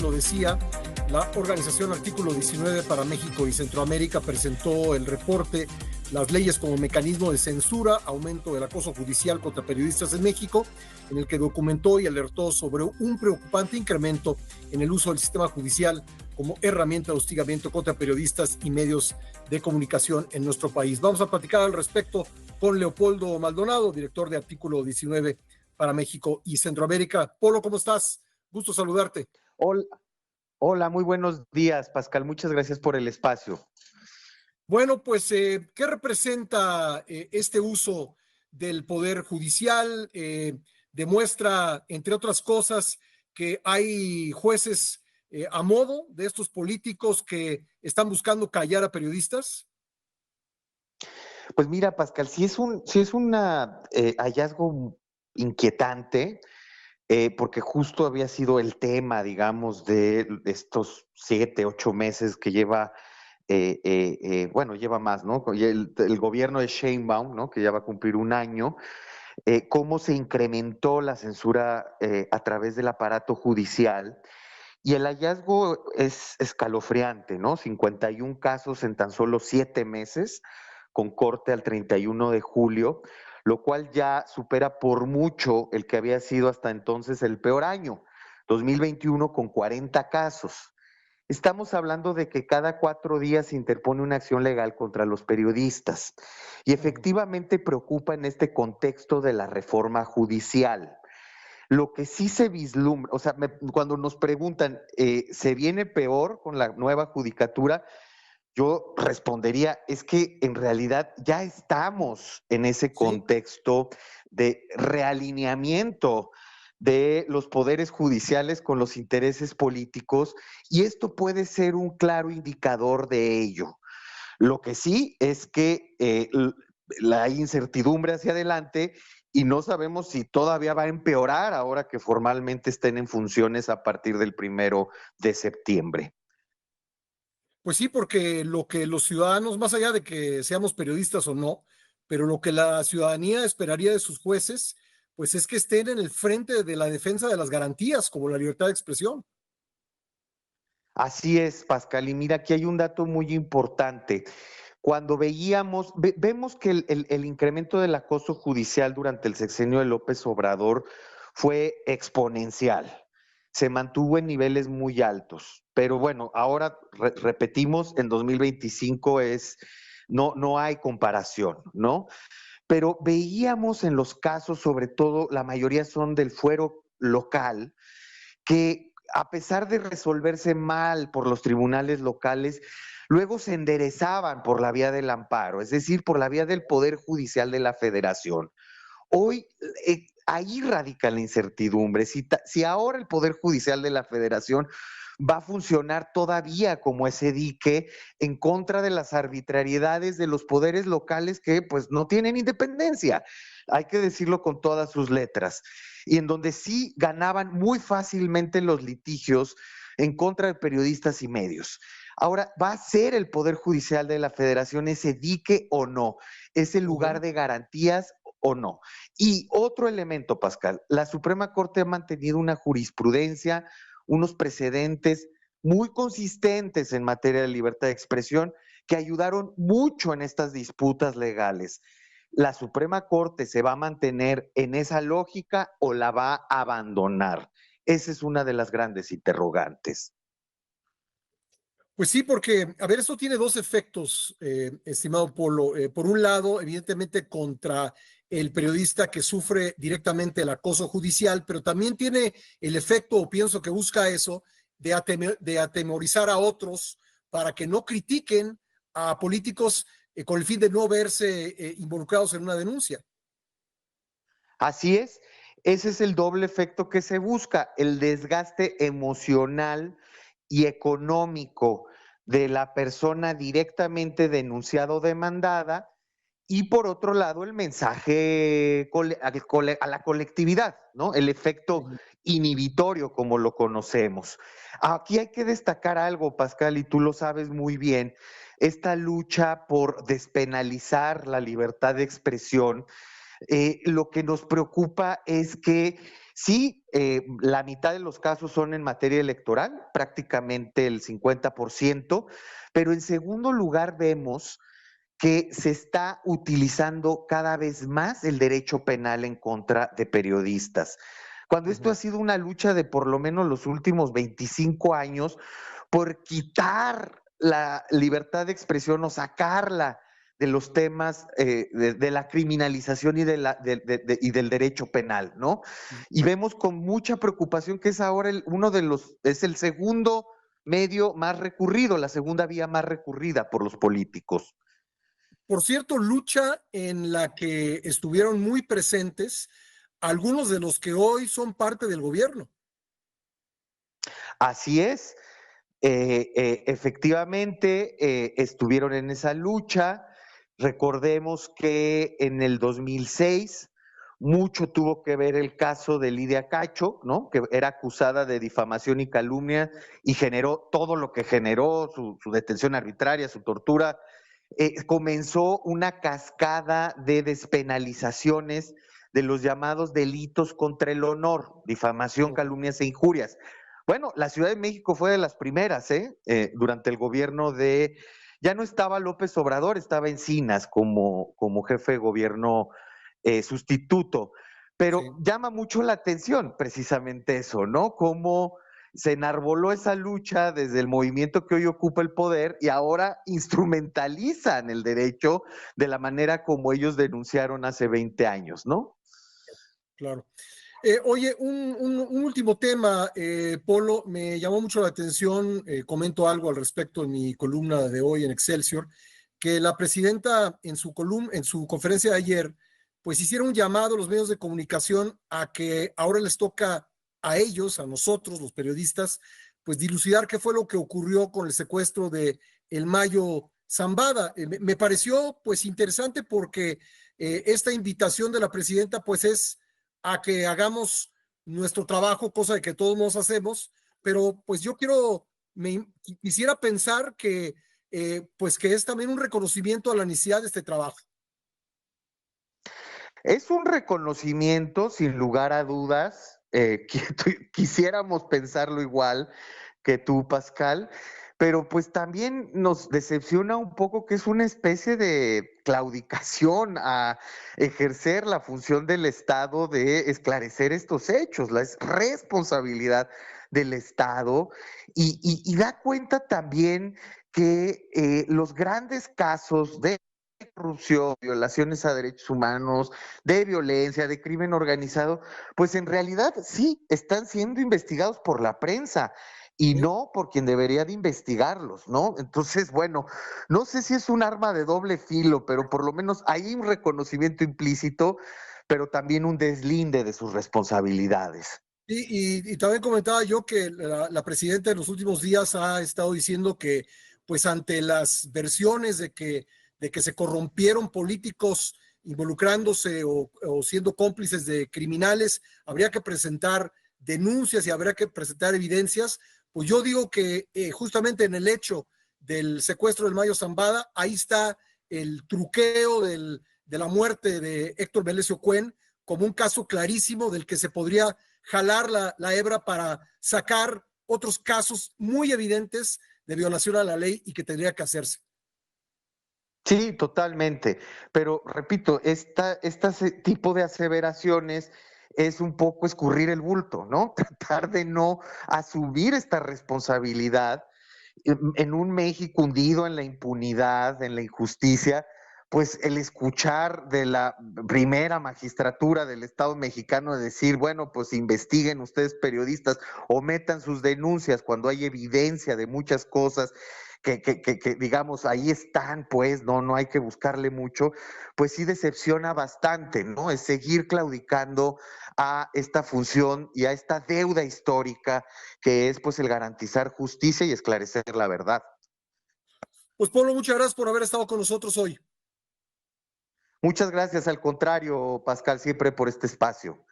Lo decía, la organización Artículo 19 para México y Centroamérica presentó el reporte Las leyes como mecanismo de censura, aumento del acoso judicial contra periodistas en México, en el que documentó y alertó sobre un preocupante incremento en el uso del sistema judicial como herramienta de hostigamiento contra periodistas y medios de comunicación en nuestro país. Vamos a platicar al respecto con Leopoldo Maldonado, director de Artículo 19 para México y Centroamérica. Polo, ¿cómo estás? Gusto saludarte. Hola, hola, muy buenos días, Pascal. Muchas gracias por el espacio. Bueno, pues, ¿qué representa este uso del Poder Judicial? Demuestra, entre otras cosas, que hay jueces a modo de estos políticos que están buscando callar a periodistas. Pues mira, Pascal, sí es un hallazgo inquietante, porque justo había sido el tema, digamos, de estos 7, 8 meses que lleva, bueno, lleva más, ¿no? Y el gobierno de Sheinbaum, ¿no? Que ya va a cumplir un año, cómo se incrementó la censura a través del aparato judicial. Y el hallazgo es escalofriante, ¿no? 51 casos en tan solo 7 meses, con corte al 31 de julio, lo cual ya supera por mucho el que había sido hasta entonces el peor año, 2021 con 40 casos. Estamos hablando de que cada 4 días se interpone una acción legal contra los periodistas y efectivamente preocupa en este contexto de la reforma judicial. Lo que sí se vislumbra, o sea, cuando nos preguntan, ¿se viene peor con la nueva judicatura? Yo respondería, es que en realidad ya estamos en ese Sí. contexto de realineamiento de los poderes judiciales con los intereses políticos y esto puede ser un claro indicador de ello. Lo que sí es que la incertidumbre hacia adelante y no sabemos si todavía va a empeorar ahora que formalmente estén en funciones a partir del 1 de septiembre. Pues sí, porque lo que los ciudadanos, más allá de que seamos periodistas o no, pero lo que la ciudadanía esperaría de sus jueces, pues es que estén en el frente de la defensa de las garantías, como la libertad de expresión. Así es, Pascal, y mira, aquí hay un dato muy importante. Cuando vemos que el incremento del acoso judicial durante el sexenio de López Obrador fue exponencial, se mantuvo en niveles muy altos, pero bueno, ahora repetimos, en 2025 no hay comparación, ¿no? Pero veíamos en los casos, sobre todo, la mayoría son del fuero local, que a pesar de resolverse mal por los tribunales locales, luego se enderezaban por la vía del amparo, es decir, por la vía del Poder Judicial de la Federación. Hoy ahí radica la incertidumbre. Si ahora el Poder Judicial de la Federación va a funcionar todavía como ese dique en contra de las arbitrariedades de los poderes locales que pues no tienen independencia, hay que decirlo con todas sus letras, y en donde sí ganaban muy fácilmente los litigios en contra de periodistas y medios. Ahora, ¿va a ser el Poder Judicial de la Federación ese dique o no? ¿Ese lugar de garantías o no? Y otro elemento, Pascal, la Suprema Corte ha mantenido una jurisprudencia, unos precedentes muy consistentes en materia de libertad de expresión que ayudaron mucho en estas disputas legales. ¿La Suprema Corte se va a mantener en esa lógica o la va a abandonar? Esa es una de las grandes interrogantes. Pues sí, porque, a ver, eso tiene dos efectos, estimado Polo. Por un lado, evidentemente, contra el periodista que sufre directamente el acoso judicial, pero también tiene el efecto, o pienso que busca eso, de atemorizar a otros para que no critiquen a políticos con el fin de no verse involucrados en una denuncia. Así es, ese es el doble efecto que se busca, el desgaste emocional y económico de la persona directamente denunciada o demandada, y por otro lado el mensaje a la colectividad, ¿no? El efecto inhibitorio como lo conocemos. Aquí hay que destacar algo, Pascal, y tú lo sabes muy bien, esta lucha por despenalizar la libertad de expresión. Lo que nos preocupa es que Sí, la mitad de los casos son en materia electoral, prácticamente el 50%, pero en segundo lugar vemos que se está utilizando cada vez más el derecho penal en contra de periodistas. Cuando esto Ujú. ha sido una lucha de por lo menos los últimos 25 años por quitar la libertad de expresión o sacarla de los temas de la criminalización y del derecho penal, ¿no? Y vemos con mucha preocupación que es ahora es el segundo medio más recurrido, la segunda vía más recurrida por los políticos. Por cierto, lucha en la que estuvieron muy presentes algunos de los que hoy son parte del gobierno. Así es, efectivamente estuvieron en esa lucha. Recordemos que en el 2006 mucho tuvo que ver el caso de Lidia Cacho, ¿no? Que era acusada de difamación y calumnia y generó todo lo que generó, su detención arbitraria, su tortura. Comenzó una cascada de despenalizaciones de los llamados delitos contra el honor, difamación, calumnias e injurias. Bueno, la Ciudad de México fue de las primeras, durante el gobierno ya no estaba López Obrador, estaba Encinas como jefe de gobierno sustituto, pero Sí. llama mucho la atención precisamente eso, ¿no? Cómo se enarboló esa lucha desde el movimiento que hoy ocupa el poder y ahora instrumentalizan el derecho de la manera como ellos denunciaron hace 20 años, ¿no? Claro. Oye, un último tema, Polo, me llamó mucho la atención, comento algo al respecto en mi columna de hoy en Excelsior, que la presidenta en su conferencia de ayer, pues hicieron un llamado a los medios de comunicación a que ahora les toca a ellos, a nosotros, los periodistas, pues dilucidar qué fue lo que ocurrió con el secuestro de el Mayo Zambada. Me pareció pues interesante porque esta invitación de la presidenta pues es a que hagamos nuestro trabajo, cosa de que todos nos hacemos, pero pues yo quisiera pensar que pues que es también un reconocimiento a la necesidad de este trabajo. Es un reconocimiento, sin lugar a dudas, que quisiéramos pensarlo igual que tú, Pascal, pero pues también nos decepciona un poco que es una especie de claudicación a ejercer la función del Estado de esclarecer estos hechos, la responsabilidad del Estado y da cuenta también que los grandes casos de corrupción, violaciones a derechos humanos, de violencia, de crimen organizado, pues en realidad sí están siendo investigados por la prensa y ¿Sí? no por quien debería de investigarlos, ¿no? Entonces, bueno, no sé si es un arma de doble filo, pero por lo menos hay un reconocimiento implícito, pero también un deslinde de sus responsabilidades. Y también comentaba yo que la presidenta en los últimos días ha estado diciendo que, pues ante las versiones de que se corrompieron políticos involucrándose o siendo cómplices de criminales, habría que presentar denuncias y habría que presentar evidencias. Pues yo digo que justamente en el hecho del secuestro del Mayo Zambada, ahí está el truqueo de la muerte de Héctor Melesio Cuen como un caso clarísimo del que se podría jalar la hebra para sacar otros casos muy evidentes de violación a la ley y que tendría que hacerse. Sí, totalmente. Pero repito, este tipo de aseveraciones es un poco escurrir el bulto, ¿no? Tratar de no asumir esta responsabilidad en un México hundido en la impunidad, en la injusticia, pues el escuchar de la primera magistratura del Estado mexicano decir, bueno, pues investiguen ustedes periodistas o metan sus denuncias cuando hay evidencia de muchas cosas que digamos ahí están, pues no hay que buscarle mucho, pues sí decepciona bastante, ¿no? Es seguir claudicando a esta función y a esta deuda histórica que es pues el garantizar justicia y esclarecer la verdad. Pues Pablo, muchas gracias por haber estado con nosotros hoy. Muchas gracias, al contrario, Pascal, siempre por este espacio.